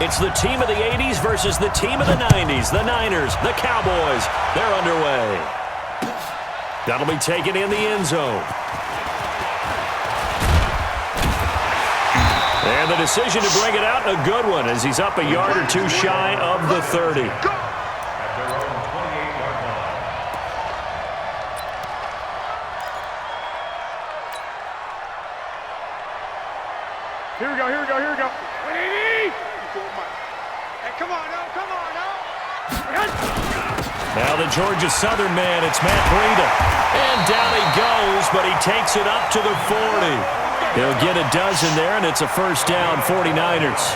It's the team of the 80s versus the team of the 90s. The Niners, the Cowboys, they're underway. That'll be taken in the end zone. And the decision to bring it out, a good one, as he's up a yard or two shy of the 30. Here we go, here we go, here we go. Hey, come on, no, come on, no. Now the Georgia Southern man, it's Matt Breida. And down he goes, but he takes it up to the 40. He'll get a dozen there, and it's a first down, 49ers.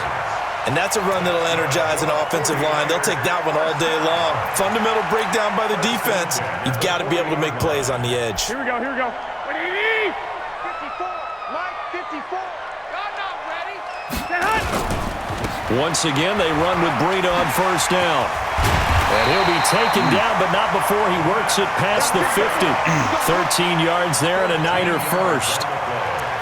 And that's a run that'll energize an offensive line. They'll take that one all day long. Fundamental breakdown by the defense. You've got to be able to make plays on the edge. Here we go, here we go. 54, Mike, 54. God, not ready. Once again, they run with Breida on first down. And he'll be taken down, but not before he works it past the 50. 13 yards there and a Niner first.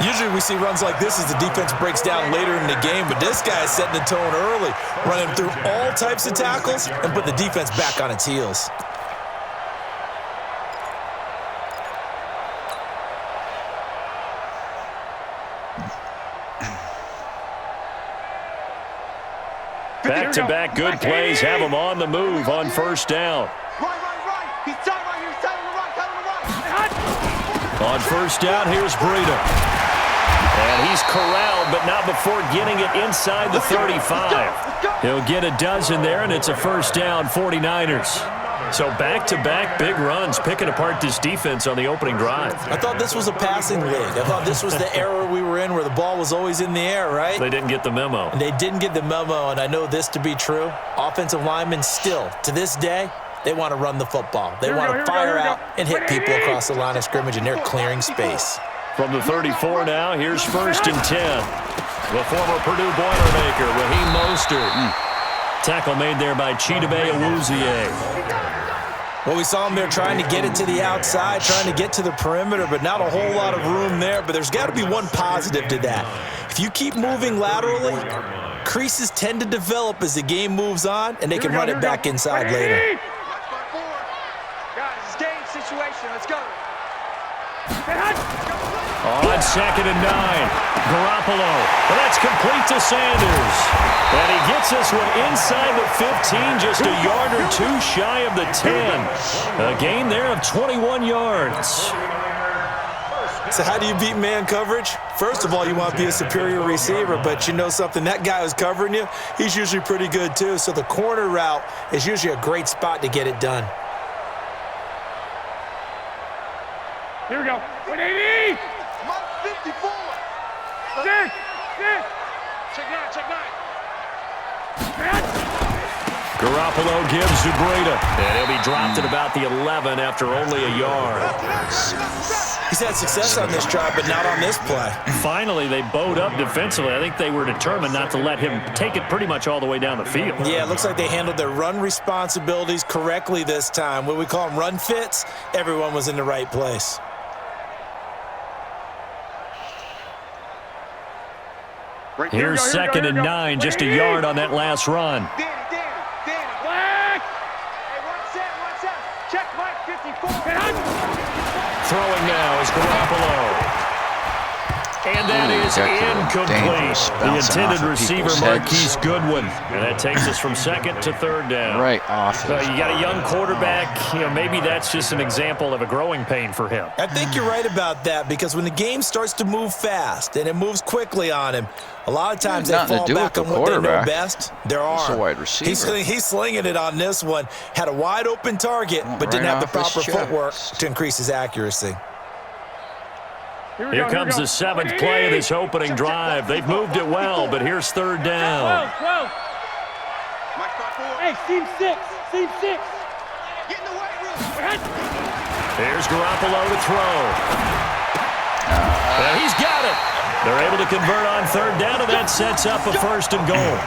Usually we see runs like this as the defense breaks down later in the game, but this guy is setting the tone early, running through all types of tackles and put the defense back on its heels. Back-to-back good plays have him on the move on first down. Right. He's tight right here. He's tight on the right. On first down, here's Breida. And he's corralled, but not before getting it inside the 35. He'll get a dozen there, and it's a first down, 49ers. So back-to-back big runs, picking apart this defense on the opening drive. I thought this was a passing league. I thought this was the era we were in where the ball was always in the air, right? They didn't get the memo. And they didn't get the memo, and I know this to be true. Offensive linemen still, to this day, they want to run the football. They want to fire out and hit people across the line of scrimmage, and they're clearing space. From the 34 now, here's first and 10. The former Purdue Boilermaker, Raheem Mostert. Tackle made there by Chidobe Awuzie. Well, we saw him there trying to get it to the outside, trying to get to the perimeter, but not a whole lot of room there. But there's got to be one positive to that. If you keep moving laterally, creases tend to develop as the game moves on, and they can run it back inside later. Guys, it's game situation. Let's go. On second and 9, Garoppolo. Well, that's complete to Sanders. And he gets this one inside the 15, just a yard or two shy of the 10. A gain there of 21 yards. So how do you beat man coverage? First of all, you want to be a superior receiver, but you know something, that guy who's covering you, he's usually pretty good too. So the corner route is usually a great spot to get it done. Here we go. 180. 54. Check 9. Garoppolo gives to Breida. And he'll be dropped at about the 11 after only a yard. He's had success on this drive, but not on this play. Finally, they bowed up defensively. I think they were determined not to let him take it pretty much all the way down the field. Yeah, it looks like they handled their run responsibilities correctly this time. What we call them run fits, everyone was in the right place. Here's second and 9, just a yard on that last run. Danny. Black. Hey, one set. Check Mike, 54. Throwing now is Garoppolo. And that is incomplete. The intended receiver, Marquise Goodwin. And that takes us from second to third down. Right off. So you got a young quarterback. Maybe that's just an example of a growing pain for him. I think you're right about that, because when the game starts to move fast and it moves quickly on him, a lot of times they fall back on what they know best. Their arm. He's a wide receiver. He's slinging it on this one. Had a wide open target, but didn't have the proper footwork to increase his accuracy. Here comes the seventh play of this opening drive. They've moved it well, but here's third down. Hey, team 6. Get in the weight room. Here's Garoppolo to throw. And he's got it. They're able to convert on third down, and that sets up a first and goal.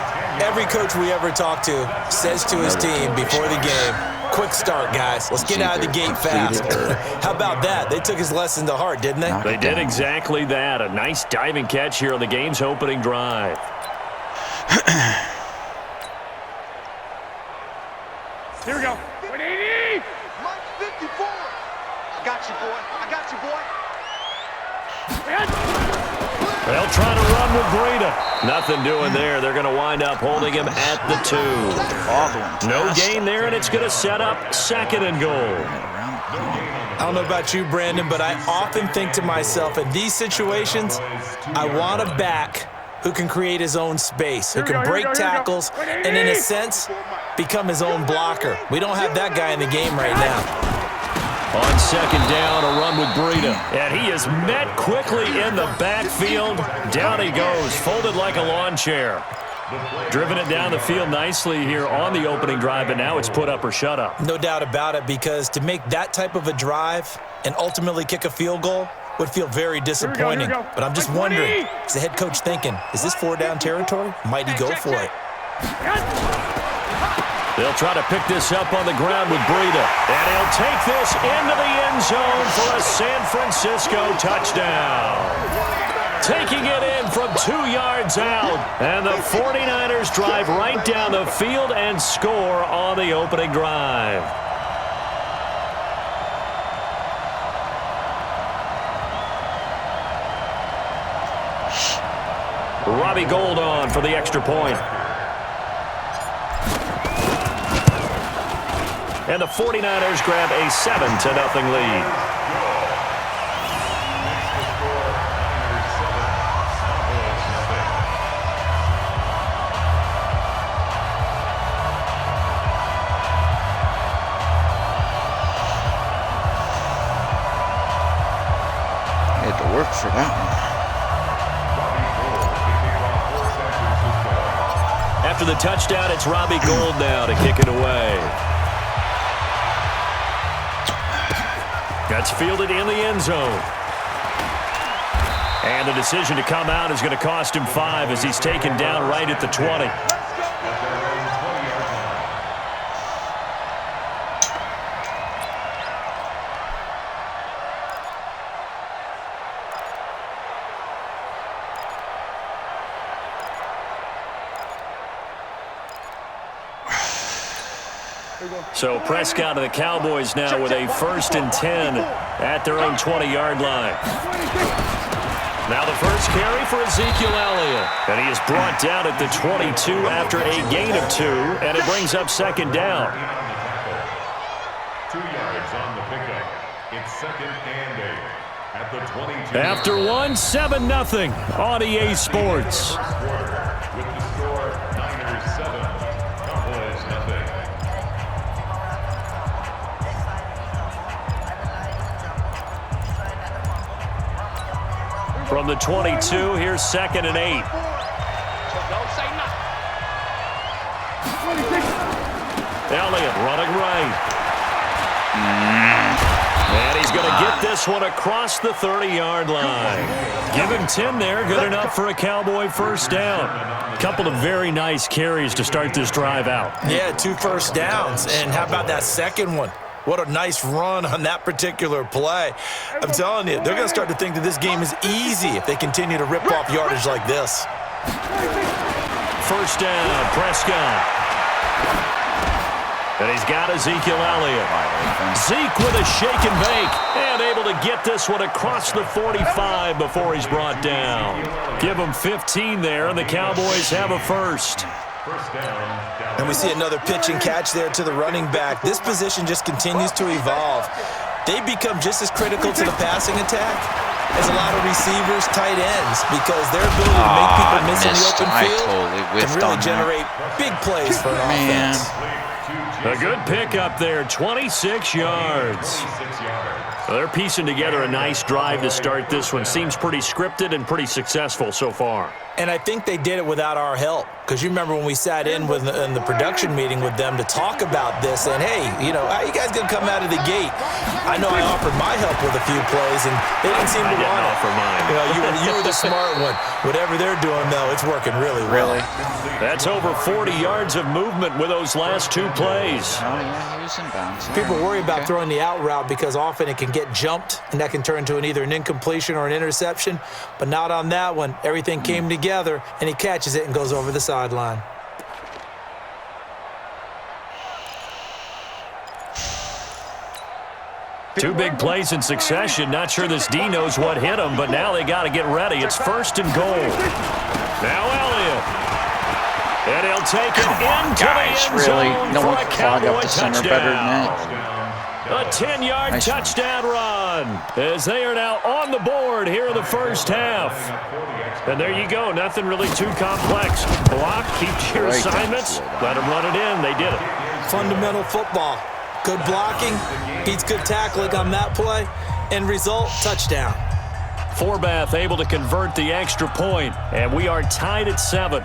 Every coach we ever talk to says to his team before the game, quick start, guys. Let's get out of the gate fast. How about that? They took his lesson to heart, didn't they? They did exactly that. A nice diving catch here on the game's opening drive. Here we go. 180. Mike 54. I got you, boy. I got you, boy. They'll try to run with Breida. Nothing doing there. They're going to wind up holding him at the 2. No gain there, and it's going to set up 2nd and goal. I don't know about you, Brandon, but I often think to myself, in these situations, I want a back who can create his own space, who can break tackles, and in a sense, become his own blocker. We don't have that guy in the game right now. On 2nd down, a run with Breida. And he is met quickly in the backfield. Down he goes, folded like a lawn chair. Driven it down the field nicely here on the opening drive, but now it's put up or shut up. No doubt about it, because to make that type of a drive and ultimately kick a field goal would feel very disappointing. Here we go. But I'm just wondering, is the head coach thinking, is this 4-down territory? Might he go for it? They'll try to pick this up on the ground with Breida. And he'll take this into the end zone for a San Francisco touchdown. Taking it in from 2 yards out. And the 49ers drive right down the field and score on the opening drive. Robbie Gould on for the extra point. And the 49ers grab a 7-0 lead. Had to work for that one. After the touchdown, it's Robbie Gould now to kick it away. That's fielded in the end zone. And the decision to come out is going to cost him 5 as he's taken down right at the 20. So Prescott and the Cowboys now with a 1st and 10 at their own 20-yard line. Now the first carry for Ezekiel Elliott. And he is brought down at the 22 after a gain of 2, and it brings up 2nd down. 2 yards on the pickup. It's 2nd and 8 at the 22. After 1, 7-0 on EA Sports. With the score, Niners 7, Cowboys 0. From the 22, here's 2nd and 8. Elliott running right. And he's going to get this one across the 30-yard line. Give him 10 there, good enough for a Cowboy 1st down. Couple of very nice carries to start this drive out. Yeah, 2 first downs. And how about that second one? What a nice run on that particular play. I'm telling you, they're going to start to think that this game is easy if they continue to rip off yardage like this. 1st down, Prescott. And he's got Ezekiel Elliott. Zeke with a shake and bake. And able to get this one across the 45 before he's brought down. Give him 15 there, and the Cowboys have a 1st. And we see another pitch and catch there to the running back. This position just continues to evolve. They become just as critical to the passing attack as a lot of receivers, tight ends, because their ability to make people miss in the open field can really generate big plays for an offense. A good pickup there, 26 yards. So they're piecing together a nice drive to start this one. Seems pretty scripted and pretty successful so far. And I think they did it without our help. Because you remember when we sat in the production meeting with them to talk about this, and hey, you know, how you guys gonna come out of the gate? I know I offered my help with a few plays, and they didn't seem to want it. Offer mine. You know, you were the smart one. Whatever they're doing, though, it's working really well. Really? That's over 40 yards of movement with those last 2 plays. Oh, yeah, he was in bounds. People worry about throwing the out route because often it can get jumped, and that can turn into either an incompletion or an interception. But not on that one. Everything came together, and he catches it and goes over the sideline. Two big plays in succession. Not sure this D knows what hit him, but now they got to get ready. It's 1st and goal. Now Elliott. And he'll take it into the end really? zone No for one a can clog up Cowboy the center better than touchdown. that. A 10-yard Nice touchdown run as they are now on the board here in the first half. And there you go. Nothing really too complex. Block, keep to your Great assignments. downfield. Let them run it in. They did it. Fundamental football. Good blocking, beats good tackling on that play. End result, touchdown. Forbath able to convert the extra point, and we are tied at 7.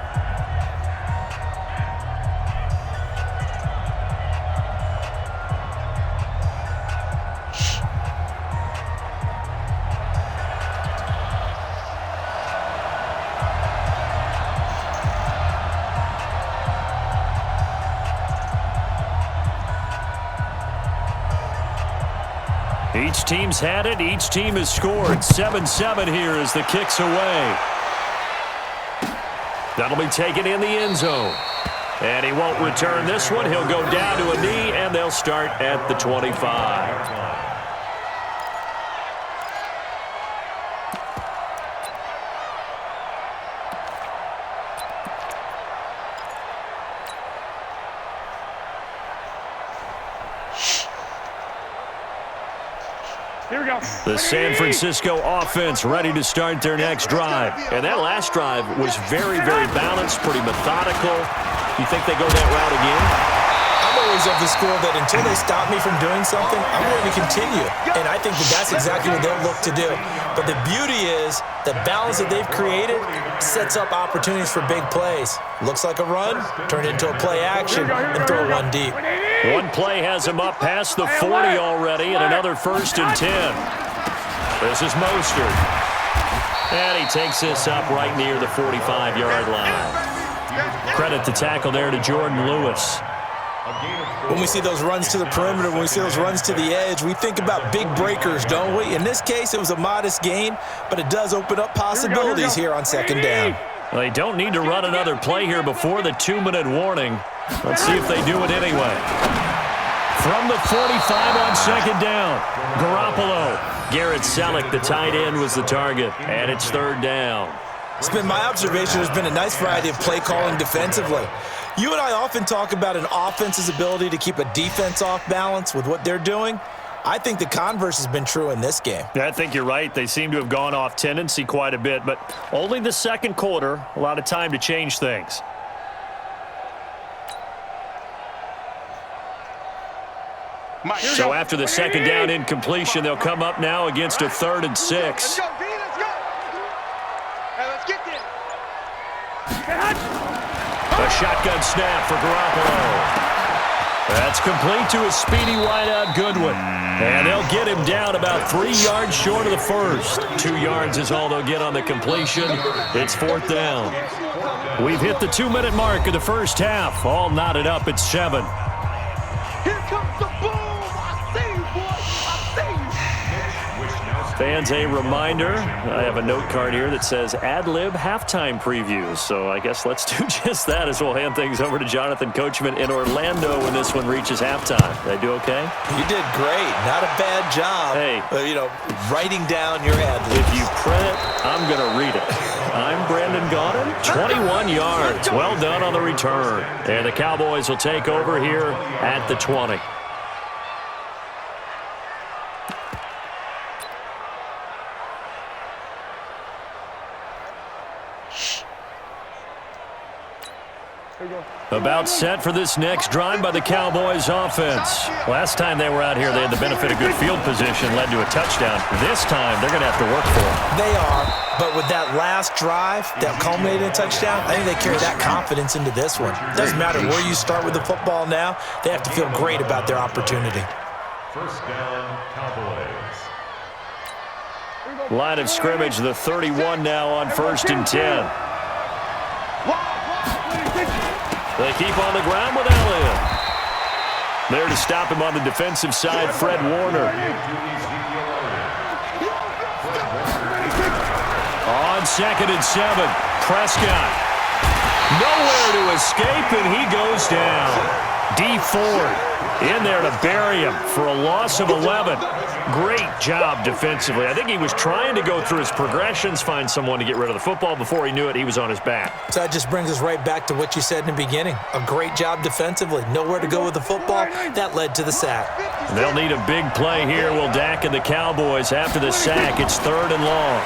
Each team's had it. Each team has scored. 7-7 here as the kick's away. That'll be taken in the end zone. And he won't return this one. He'll go down to a knee, and they'll start at the 25. Here we go. The San Francisco offense ready to start their next drive. And that last drive was very, very balanced, pretty methodical. You think they go that route again? I'm always of the school that until they stop me from doing something, I'm going to continue. And I think that that's exactly what they'll look to do. But the beauty is the balance that they've created sets up opportunities for big plays. Looks like a run, turn it into a play action, and throw one deep. One play has him up past the 40 already, and another 1st and 10. This is Mostert. And he takes this up right near the 45-yard line. Credit the tackle there to Jordan Lewis. When we see those runs to the perimeter, when we see those runs to the edge, we think about big breakers, don't we? In this case, it was a modest gain, but it does open up possibilities here on 2nd down. Well, they don't need to run another play here before the 2-minute warning. Let's see if they do it anyway. From the 45 on 2nd down, Garoppolo. Garrett Selleck, the tight end, was the target, and it's 3rd down. It's been my observation there's been a nice variety of play calling defensively. You and I often talk about an offense's ability to keep a defense off balance with what they're doing. I think the converse has been true in this game. Yeah, I think you're right. They seem to have gone off tendency quite a bit, but only the 2nd quarter, a lot of time to change things. So after the 2nd down incompletion, they'll come up now against a 3rd and 6. Let's go, D, let's go. Hey, let's get this. A shotgun snap for Garoppolo. That's complete to a speedy wideout Goodwin. And they'll get him down about 3 yards short of the first. 2 yards is all they'll get on the completion. It's 4th down. We've hit the 2-minute mark of the first half. All knotted up at 7. Here comes the boom. I see you, boy. I see you. Fans, a reminder, I have a note card here that says ad-lib halftime previews. So I guess let's do just that as we'll hand things over to Jonathan Coachman in Orlando when this one reaches halftime. Did I do okay? You did great. Not a bad job. Hey. Writing down your ad-libs. If you print it, I'm going to read it. I'm Brandon Gaudin. 21 yards. Well done on the return. And the Cowboys will take over here at the 20. About set for this next drive by the Cowboys offense. Last time they were out here, they had the benefit of good field position, led to a touchdown. This time, they're going to have to work for it. They are, but with that last drive that culminated in a touchdown, I think they carry that confidence into this one. Doesn't matter where you start with the football now, they have to feel great about their opportunity. 1st down, Cowboys. Line of scrimmage, the 31 now on 1st and 10. They keep on the ground with Elliott. There to stop him on the defensive side, Fred Warner. On 2nd and 7, Prescott. Nowhere to escape, and he goes down. Dee Ford in there to bury him for a loss of 11. Great job defensively. I think he was trying to go through his progressions, find someone to get rid of the football. Before he knew it, he was on his back. So that just brings us right back to what you said in the beginning. A great job defensively. Nowhere to go with the football. That led to the sack. They'll need a big play here, Will Dak and the Cowboys. After the sack, it's 3rd and long.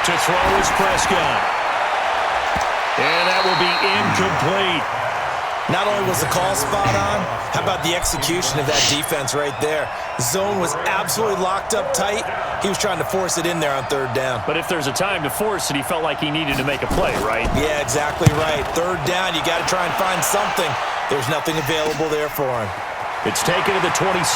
To throw is Prescott. And that will be incomplete. Not only was the call spot on, how about the execution of that defense right there? Zone was absolutely locked up tight. He was trying to force it in there on 3rd down. But if there's a time to force it, he felt like he needed to make a play, right? Yeah, exactly right. 3rd down, you got to try and find something. There's nothing available there for him. It's taken to the 26.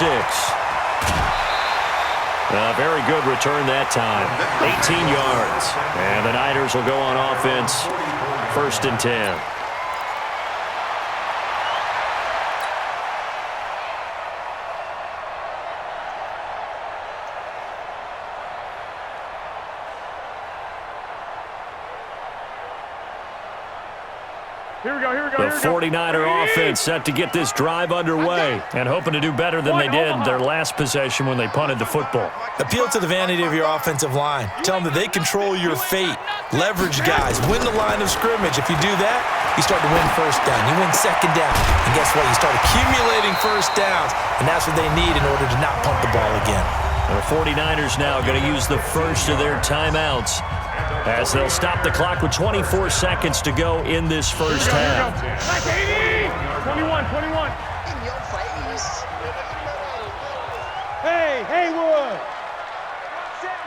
Very good return that time. 18 yards. And the Niners will go on offense. 1st and 10. The 49er offense set to get this drive underway and hoping to do better than they did their last possession when they punted the football. Appeal to the vanity of your offensive line. Tell them that they control your fate. Leverage guys. Win the line of scrimmage. If you do that, you start to win 1st down. You win 2nd down. And guess what? You start accumulating 1st downs, and that's what they need in order to not punt the ball again. The 49ers now going to use the first of their timeouts as they'll stop the clock with 24 seconds to go in this first half. 21. Hey, Haywood.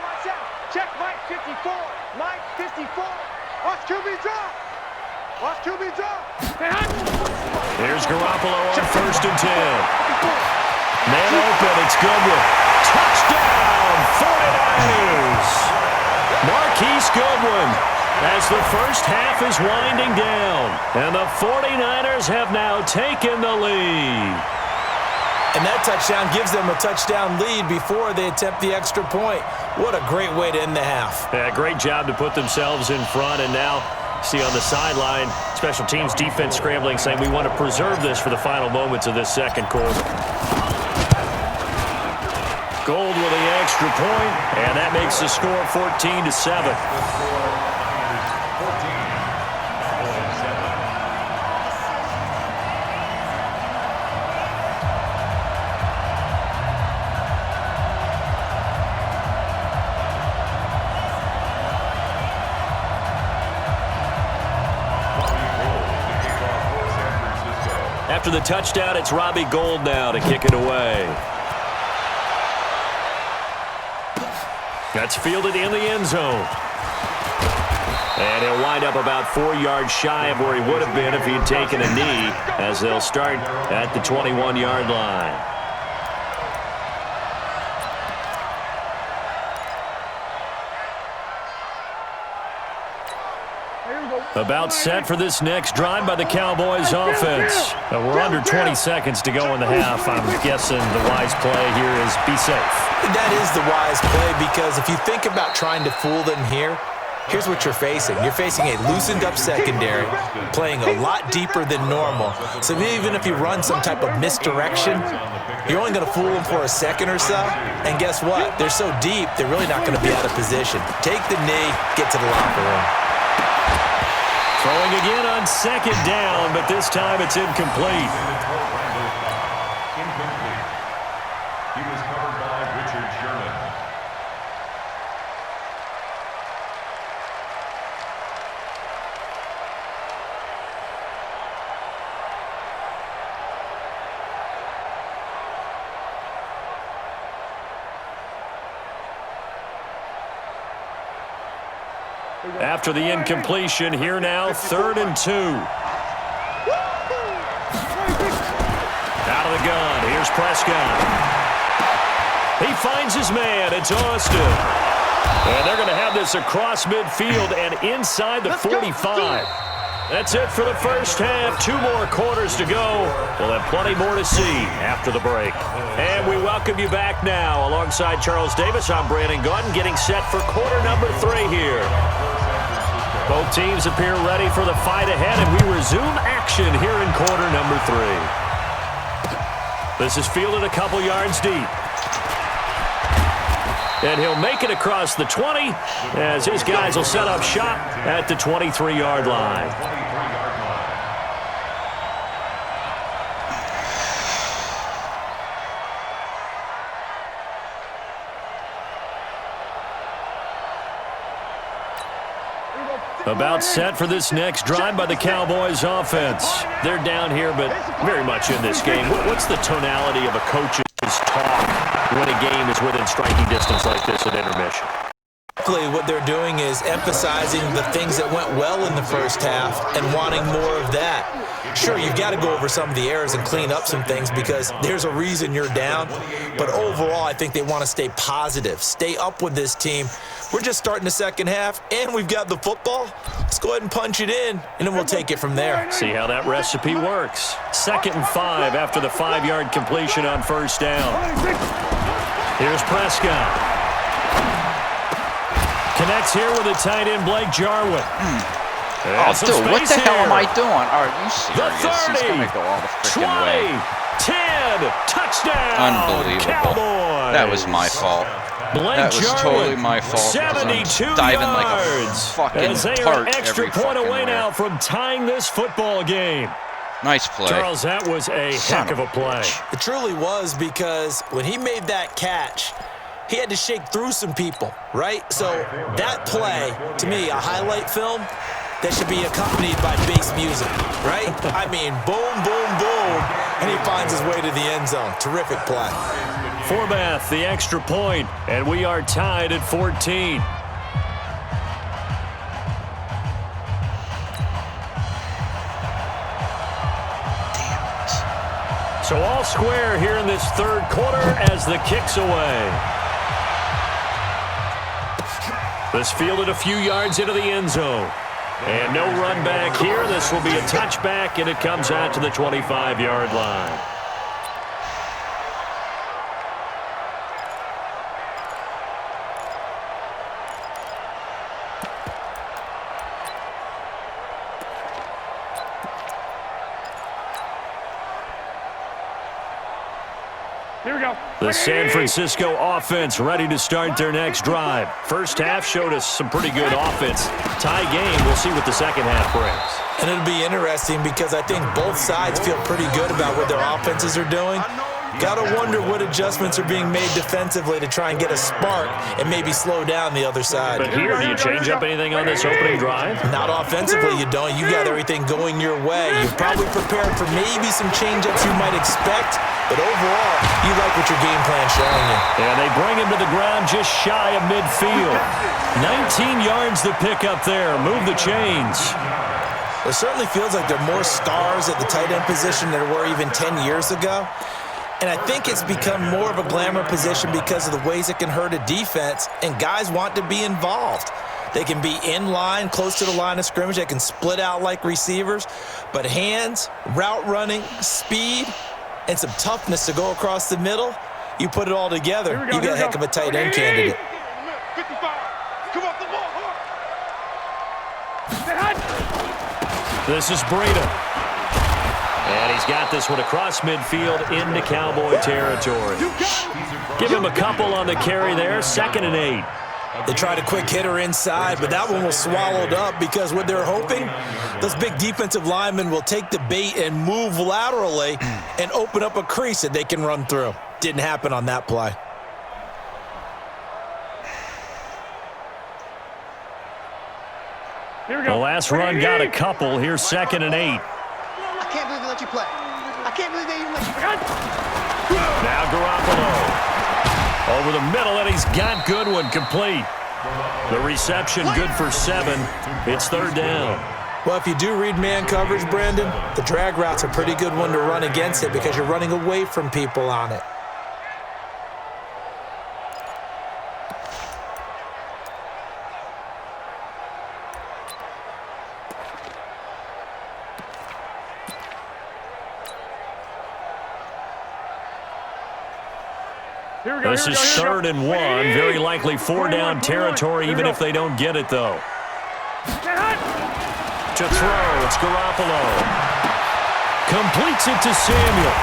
Watch out. Check Mike 54. Mike 54. Watch QB drop. Here's Garoppolo on 1st and 10. Man open, it's Goodwin. Touchdown, 49ers. Marquise Goodwin as the first half is winding down. And the 49ers have now taken the lead. And that touchdown gives them a touchdown lead before they attempt the extra point. What a great way to end the half. Yeah, great job to put themselves in front. And now, see on the sideline, special teams defense scrambling, saying we want to preserve this for the final moments of this 2nd quarter. Gold with the extra point, and that makes the score 14-7. After the touchdown, it's Robbie Gould now to kick it away. That's fielded in the end zone. And he'll wind up about 4 yards shy of where he would have been if he'd taken a knee, as they'll start at the 21-yard line. About set for this next drive by the Cowboys offense. We're under 20 seconds to go in the half. I'm guessing the wise play here is be safe. That is the wise play, because if you think about trying to fool them here, here's what you're facing. You're facing a loosened up secondary, playing a lot deeper than normal. So even if you run some type of misdirection, you're only going to fool them for a second or so. And guess what? They're so deep, they're really not going to be out of position. Take the knee, get to the locker room. Throwing again on 2nd down, but this time it's incomplete. Incomplete. He was covered by Richard Sherman. After the incompletion, here now, 3rd and 2. Out of the gun, here's Prescott. He finds his man, it's Austin. And they're going to have this across midfield and inside the 45. That's it for the first half. 2 more quarters to go. We'll have plenty more to see after the break. And we welcome you back now. Alongside Charles Davis, I'm Brandon Gaudin, getting set for quarter number 3 here. Both teams appear ready for the fight ahead, and we resume action here in quarter number 3. This is fielded a couple yards deep. And he'll make it across the 20 as his guys will set up shop at the 23-yard line. About set for this next drive by the Cowboys offense. They're down here, but very much in this game. What's the tonality of a coach's talk when a game is within striking distance like this at intermission? What they're doing is emphasizing the things that went well in the first half and wanting more of that. Sure, you've got to go over some of the errors and clean up some things because there's a reason you're down. But overall, I think they want to stay positive, stay up with this team. We're just starting the second half, and we've got the football. Let's go ahead and punch it in, and then we'll take it from there. See how that recipe works. 2nd and 5 after the 5-yard completion on first down. Here's Prescott. Connects here with the tight end, Blake Jarwin. Oh, dude, what the hell am I doing? Are you serious? He's going to go all the freaking 20, way. 10, touchdown. Unbelievable. Cowboys. That was my fault. Blake That was Jarwin, totally my fault. 72 I'm diving like a yards. fucking as they are tart an extra every point away fucking now way. from tying this football game. Nice play. Charles, that was a heck of a play. It truly was because when he made that catch, he had to shake through some people, right? So that play, to me, a highlight film that should be accompanied by bass music, right? I mean, boom, boom, boom, and he finds his way to the end zone. Terrific play. Forbath, the extra point, and we are tied at 14. So all square here in this third quarter as the kick's away. This fielded a few yards into the end zone. And no run back here. This will be a touchback, and it comes out to the 25-yard line. Here we go. The San Francisco offense ready to start their next drive. First half showed us some pretty good offense. Tie game, we'll see what the second half brings. And it'll be interesting because I think both sides feel pretty good about what their offenses are doing. Got to wonder what adjustments are being made defensively to try and get a spark and maybe slow down the other side. But here, do you change up anything on this opening drive? Not offensively, you don't. You got everything going your way. You're probably prepared for maybe some change-ups you might expect, but overall, you like what your game plan's showing you. And they bring him to the ground just shy of midfield. 19 yards to pick up there. Move the chains. It certainly feels like there are more stars at the tight end position than there were even 10 years ago. And I think it's become more of a glamour position because of the ways it can hurt a defense, and guys want to be involved. They can be in line, close to the line of scrimmage. They can split out like receivers. But hands, route running, speed, and some toughness to go across the middle, you put it all together, you got a heck of a tight end candidate. 55. Come off the ball. This is Breida. And he's got this one across midfield into Cowboy territory. Give him a couple on the carry there. 2nd and 8. They tried a quick hitter inside, but that one was swallowed up because what they're hoping, those big defensive linemen will take the bait and move laterally and open up a crease that they can run through. Didn't happen on that play. Here we go. The last run got a couple. Here's 2nd and 8. I can't believe they let you play. I can't believe they even let you play. Now Garoppolo. Over the middle, and he's got Goodwin complete. The reception good for 7. It's 3rd down. Well, if you do read man coverage, Brandon, the drag route's a pretty good one to run against it because you're running away from people on it. This is 3rd and 1. Very likely 4-down territory, even if they don't get it, though. To throw, it's Garoppolo. Completes it to Samuel.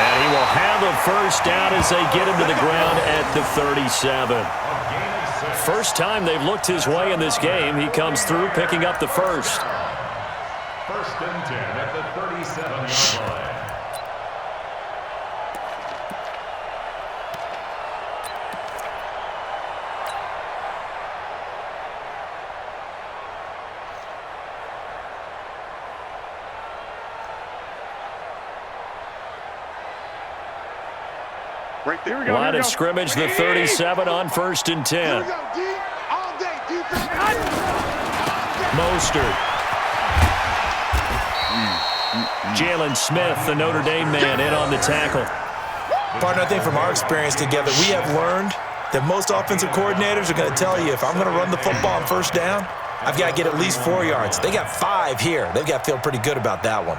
And he will have a first down as they get him to the ground at the 37. First time they've looked his way in this game. He comes through picking up the first. First and 10 at the 37-yard line. Right there. Line of scrimmage, the 37 on first and 10. Here we go, D. All day, defense. Mostert. Jalen Smith, the Notre Dame man, in on the tackle. Partner, I think from our experience together, we have learned that most offensive coordinators are going to tell you, if I'm going to run the football on first down, I've got to get at least 4 yards. They got 5 here. They've got to feel pretty good about that one.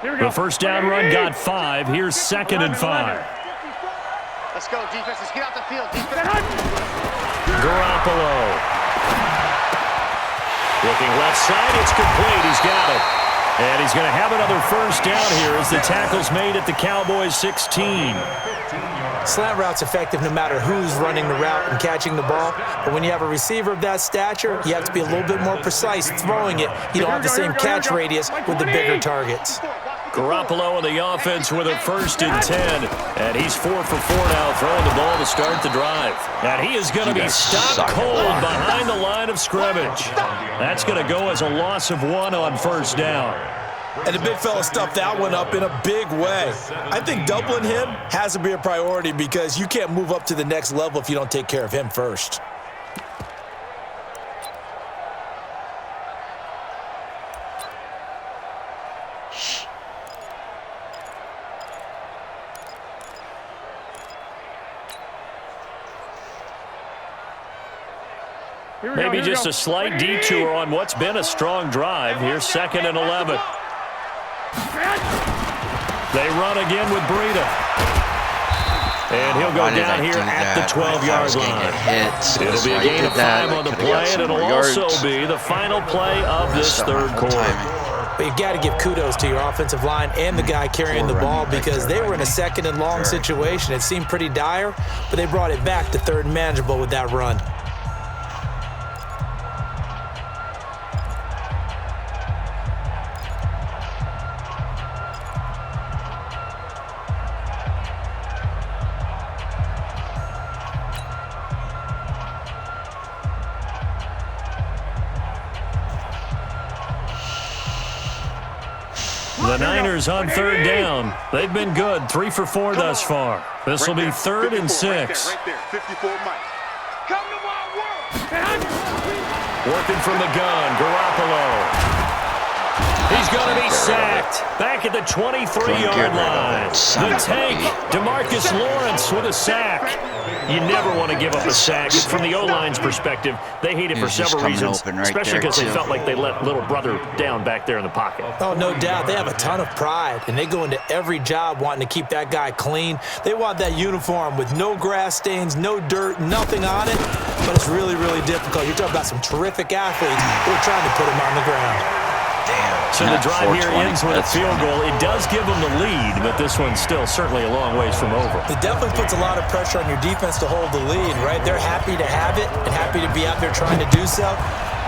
The first down run got 5. Here's second and 5. Let's go, defense. Let's get out the field, defense. Garoppolo. Looking left side, it's complete. He's got it. And he's going to have another first down here as the tackle's made at the Cowboys 16. Slant route's effective no matter who's running the route and catching the ball. But when you have a receiver of that stature, you have to be a little bit more precise throwing it. You don't have the same catch radius with the bigger targets. Garoppolo on the offense with a first and 10. And he's 4 for 4 now, throwing the ball to start the drive. And he is going to be stopped cold behind the line of scrimmage. That's going to go as a loss of 1 on first down. And the big fella stuffed that one up in a big way. I think doubling him has to be a priority because you can't move up to the next level if you don't take care of him first. Maybe just a slight detour on what's been a strong drive. Here's second and 11. They run again with Breida. And he'll go down here at the 12-yard line. It'll be a gain of 5 on the play, and it'll also be the final play of this third quarter. But you've got to give kudos to your offensive line and the guy carrying the ball because they were in a second and long situation. It seemed pretty dire, but they brought it back to third and manageable with that run. The Niners on third down. They've been good, 3 for 4 thus far. This will be third and 6. Right there, 54 Mike. Come to my world. Working from the gun, Garoppolo. He's going to be sacked. Back at the 23-yard line. The tank, DeMarcus Lawrence with a sack. You never want to give up a sack. From the O-line's perspective, they hate it for several reasons, especially because they felt like they let little brother down back there in the pocket. Oh, no doubt. They have a ton of pride, and they go into every job wanting to keep that guy clean. They want that uniform with no grass stains, no dirt, nothing on it, but it's really, really difficult. You're talking about some terrific athletes who are trying to put him on the ground. So the drive here ends with a field goal. It does give them the lead, but this one's still certainly a long ways from over. It definitely puts a lot of pressure on your defense to hold the lead, right? They're happy to have it and happy to be out there trying to do so.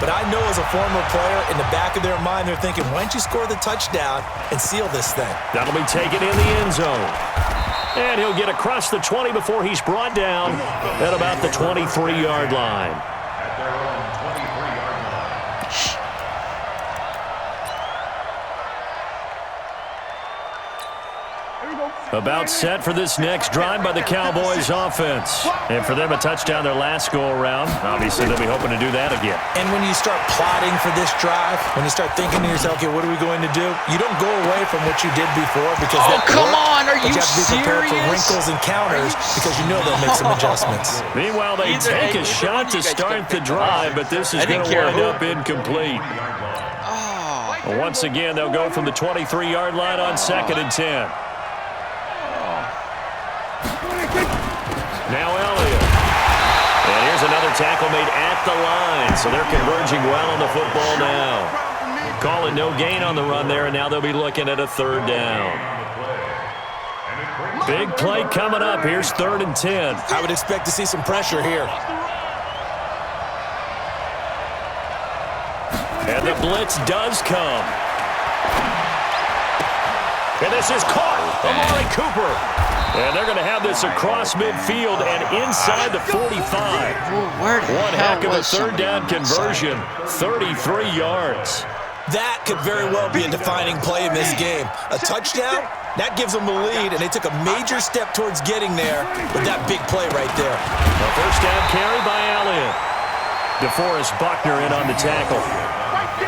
But I know as a former player, in the back of their mind, they're thinking, why don't you score the touchdown and seal this thing? That'll be taken in the end zone. And he'll get across the 20 before he's brought down at about the 23-yard line. At their own 23-yard line. About set for this next drive by the Cowboys offense. And for them, a touchdown their last go-around. Obviously, they'll be hoping to do that again. And when you start plotting for this drive, when you start thinking to yourself, okay, what are we going to do? You don't go away from what you did before because come on, are you have to be prepared for serious? wrinkles and counters because you know they'll make some adjustments. Meanwhile, they take a shot to start the drive, but this is going to wind up incomplete. Once again, they'll go from the 23-yard line on second and 10. Now Elliott. And here's another tackle made at the line. So they're converging well on the football now. Calling no gain on the run there, and now they'll be looking at a 3rd down. Big play coming up. Here's 3rd and 10. I would expect to see some pressure here. And the blitz does come. And this is caught. Amari Cooper. And they're going to have this across midfield and inside the 45. Where the One hell heck of a was 3rd down somebody conversion. 33 yards. That could very well be a defining play in this game. A touchdown, that gives them the lead, and they took a major step towards getting there with that big play right there. A 1st down carry by Elliott. DeForest Buckner in on the tackle.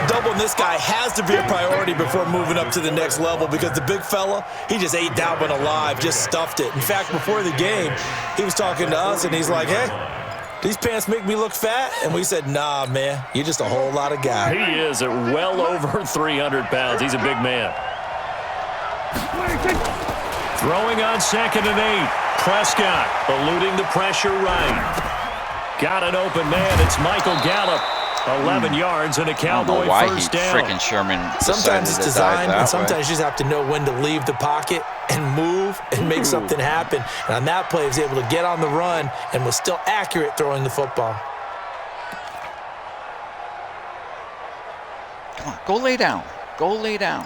Doubling this guy has to be a priority before moving up to the next level because the big fella, he just ate that one alive, just stuffed it. In fact, before the game, he was talking to us, and he's like, hey, these pants make me look fat? And we said, nah, man, you're just a whole lot of guy. He is at well over 300 pounds. He's a big man. Throwing on 2nd and 8. Prescott eluding the pressure right. Got an open man. It's Michael Gallup. 11 yards and a Cowboy first down. Freaking Sherman. Sometimes it's designed, and sometimes way. you just have to know when to leave the pocket and move and make something happen. And on that play, he was able to get on the run and was still accurate throwing the football. Come on, go lay down. Go lay down.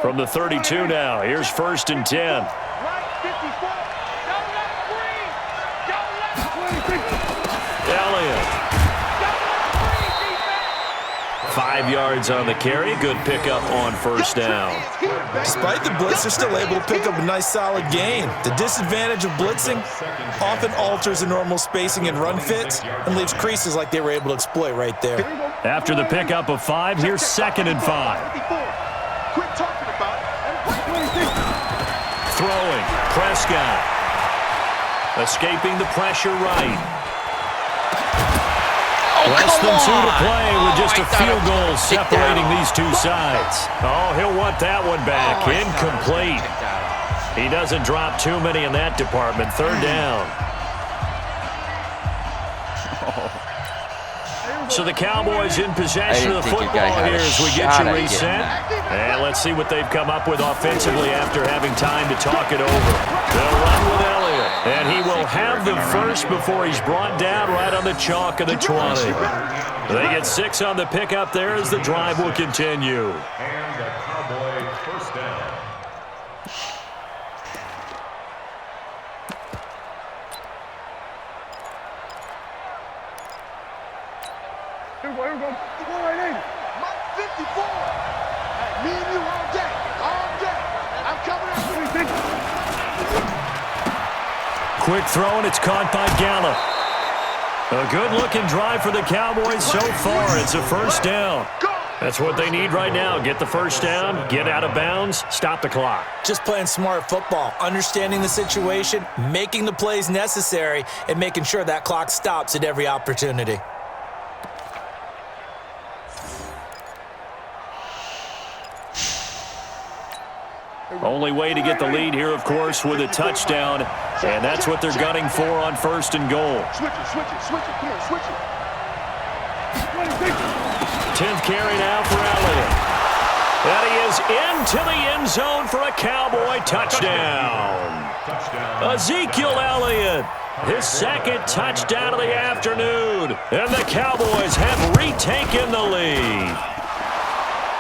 From the 32 now, here's 1st and 10. Right 54. Don't let it breathe. Don't let it breathe. Elliott. 5 yards on the carry. Good pickup on 1st down. Despite the blitz, they're still able to pick up a nice solid gain. The disadvantage of blitzing often alters the normal spacing and run fits and leaves creases like they were able to exploit right there. After the pickup of 5, here's 2nd and 5. Quit talking about it. Throwing. Prescott. Escaping the pressure right. Less than 2 to play with just a field goal separating these two sides. Oh, he'll want that one back. Incomplete. He doesn't drop too many in that department. 3rd down. So the Cowboys in possession of the football here as we get you reset. And let's see what they've come up with offensively after having time to talk it over. They'll run with Elliott. And he will have the first before he's brought down right on the chalk of the 20. They get 6 on the pickup there as the drive will continue. And the Cowboy first down. Here we go. Go right in. Mike 54. Me and you all day. All day. I'm coming after you. Quick throw, and it's caught by Gallup. A good-looking drive for the Cowboys so far. It's a 1st down. That's what they need right now. Get the 1st down, get out of bounds, stop the clock. Just playing smart football, understanding the situation, making the plays necessary, and making sure that clock stops at every opportunity. Only way to get the lead here, of course, with a touchdown, and that's what they're gunning for on 1st and goal. Switch it, switch it, switch it. Come on, switch it. 10th carry now for Elliott. And he is into the end zone for a Cowboy touchdown. Ezekiel Elliott, his 2nd touchdown of the afternoon, and the Cowboys have retaken the lead.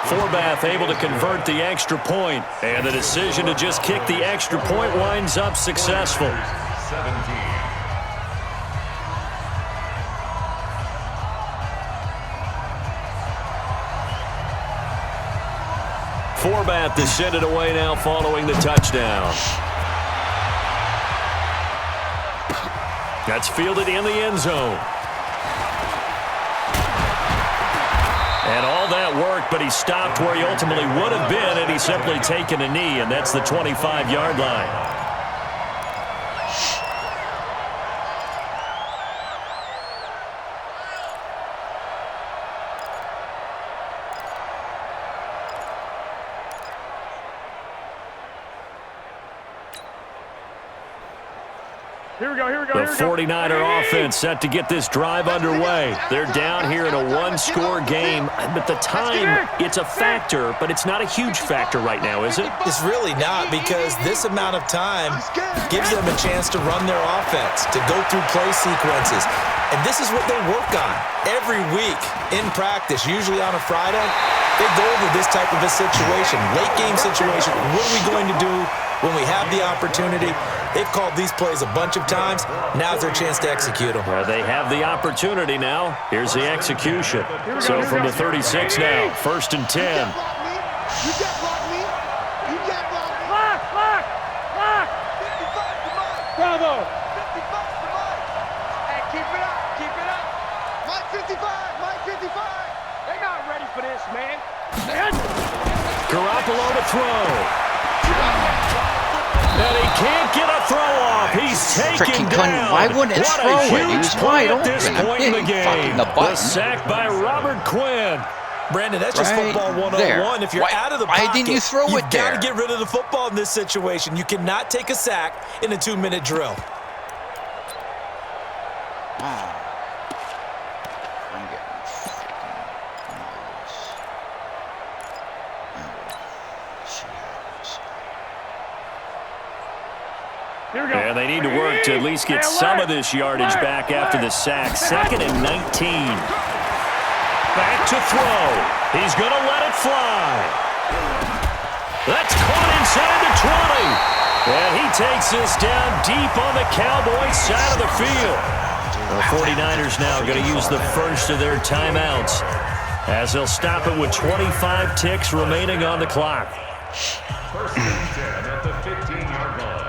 Forbath able to convert the extra point, and the decision to just kick the extra point winds up successful. 17. Forbath to send it away now following the touchdown. That's fielded in the end zone. And all that work, but he stopped where he ultimately would have been had he simply taken a knee, and that's the 25-yard line. The 49er offense set to get this drive underway. They're down here in a one-score game. But the time, it's a factor, but it's not a huge factor right now, is it? It's really not, because this amount of time gives them a chance to run their offense, to go through play sequences. And this is what they work on every week in practice, usually on a Friday. They go over this type of a situation, late game situation. What are we going to do when we have the opportunity? They've called these plays a bunch of times. Now's their chance to execute them. Well, they have the opportunity now. Here's the execution. So from the 36 now, 1st and 10. You can't block me. You can't block me. Lock. 55 to Mike. Bravo. 55 to Mike. Hey, keep it up. Keep it up. Mike 55. Mike 55. They're not ready for this, man. Garoppolo to throw. And he can't get a throw off. He's taken down. Why wouldn't it throw it? He was wide at this open. point in the game. The The sack by Robert Quinn. Brandon, that's just Right football 101. there. If you're Why- out of the why pocket, didn't you throw you've it got there? to get rid of the football in this situation. You cannot take a sack in a 2-minute drill. Wow. I'm getting freaking nervous. And they need to work to at least get some of this yardage back after the sack. 2nd and 19. Back to throw. He's going to let it fly. That's caught inside the 20. And he takes this down deep on the Cowboys side of the field. The 49ers now going to use the first of their timeouts, as they'll stop it with 25 ticks remaining on the clock. 1st and 10 at the 15-yard line.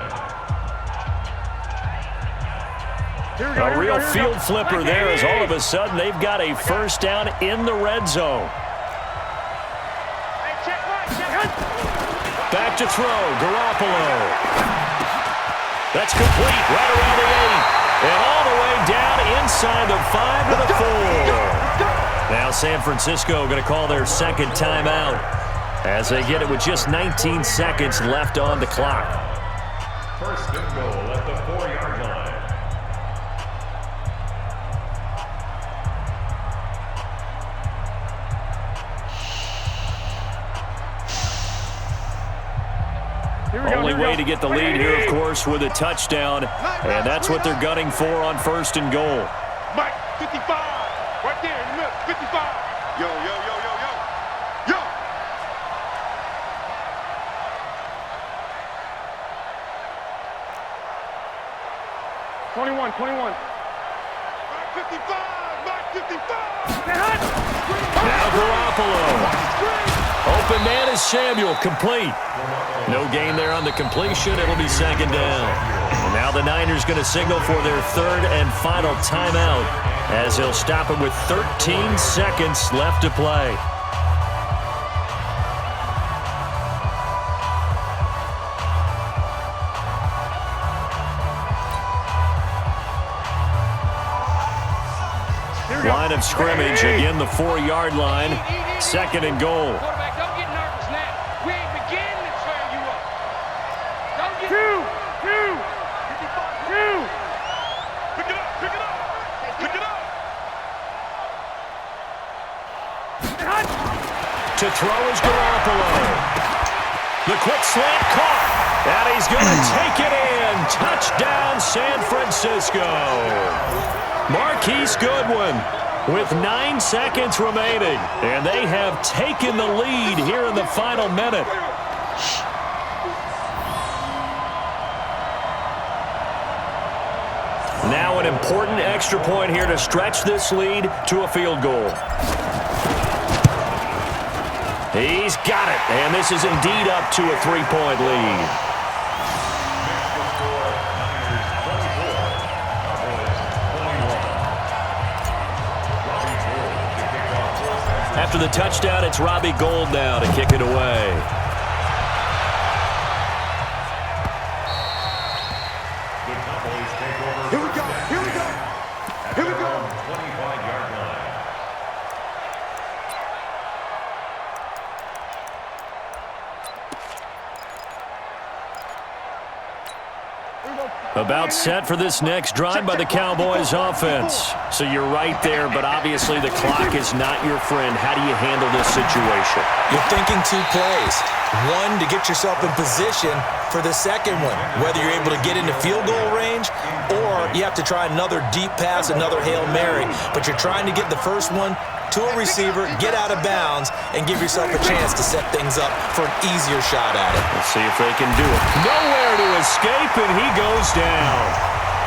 A real field flipper there, as all of a sudden they've got a first down in the red zone. Back to throw, Garoppolo. That's complete right around the 8. And all the way down inside the 5 to the 4. Now San Francisco going to call their second timeout, as they get it with just 19 seconds left on the clock. 1st and goal at the 4-yard line. Only way to get the lead here, of course, with a touchdown, and that's what they're gunning for on 1st and goal. Mike 55. Right there in the middle. 55. Yo, yo, yo, yo, yo. Yo. Twenty-one. Mike 55. Mike 55. Now Garoppolo. Open man is Samuel, complete. No gain there on the completion. It'll be 2nd down. And now the Niners going to signal for their 3rd and final timeout, as they'll stop it with 13 seconds left to play. Line of scrimmage, again the 4-yard line. 2nd and goal. Quarterback, don't get nervous now. We ain't beginning to tear you up. Don't get two. Pick it up. Pick it up. Pick it up. To throw is Garoppolo. The quick slant caught. And he's going to take it in. Touchdown, San Francisco. Marquise Goodwin with 9 seconds remaining. And they have taken the lead here in the final minute. Now an important extra point here to stretch this lead to a field goal. He's got it, and this is indeed up to a 3-point lead. After the touchdown, it's Robbie Gould now to kick it away. Here we go. Here we go. Here we go. 25-yard line. About set for this next drive by the Cowboys offense. So you're right there, but obviously the clock is not your friend. How do you handle this situation? You're thinking 2 plays. One, to get yourself in position for the second one, whether you're able to get into field goal range or you have to try another deep pass, another Hail Mary. But you're trying to get the first one to a receiver, get out of bounds, and give yourself a chance to set things up for an easier shot at it. Let's see if they can do it. Nowhere to escape, and he goes down.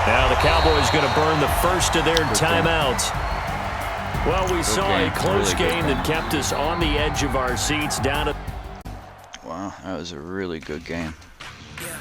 Now the Cowboys going to burn the first of their timeouts. Well, we saw a close game that kept us on the edge of our seats down at... Wow, that was a really good game. Yeah.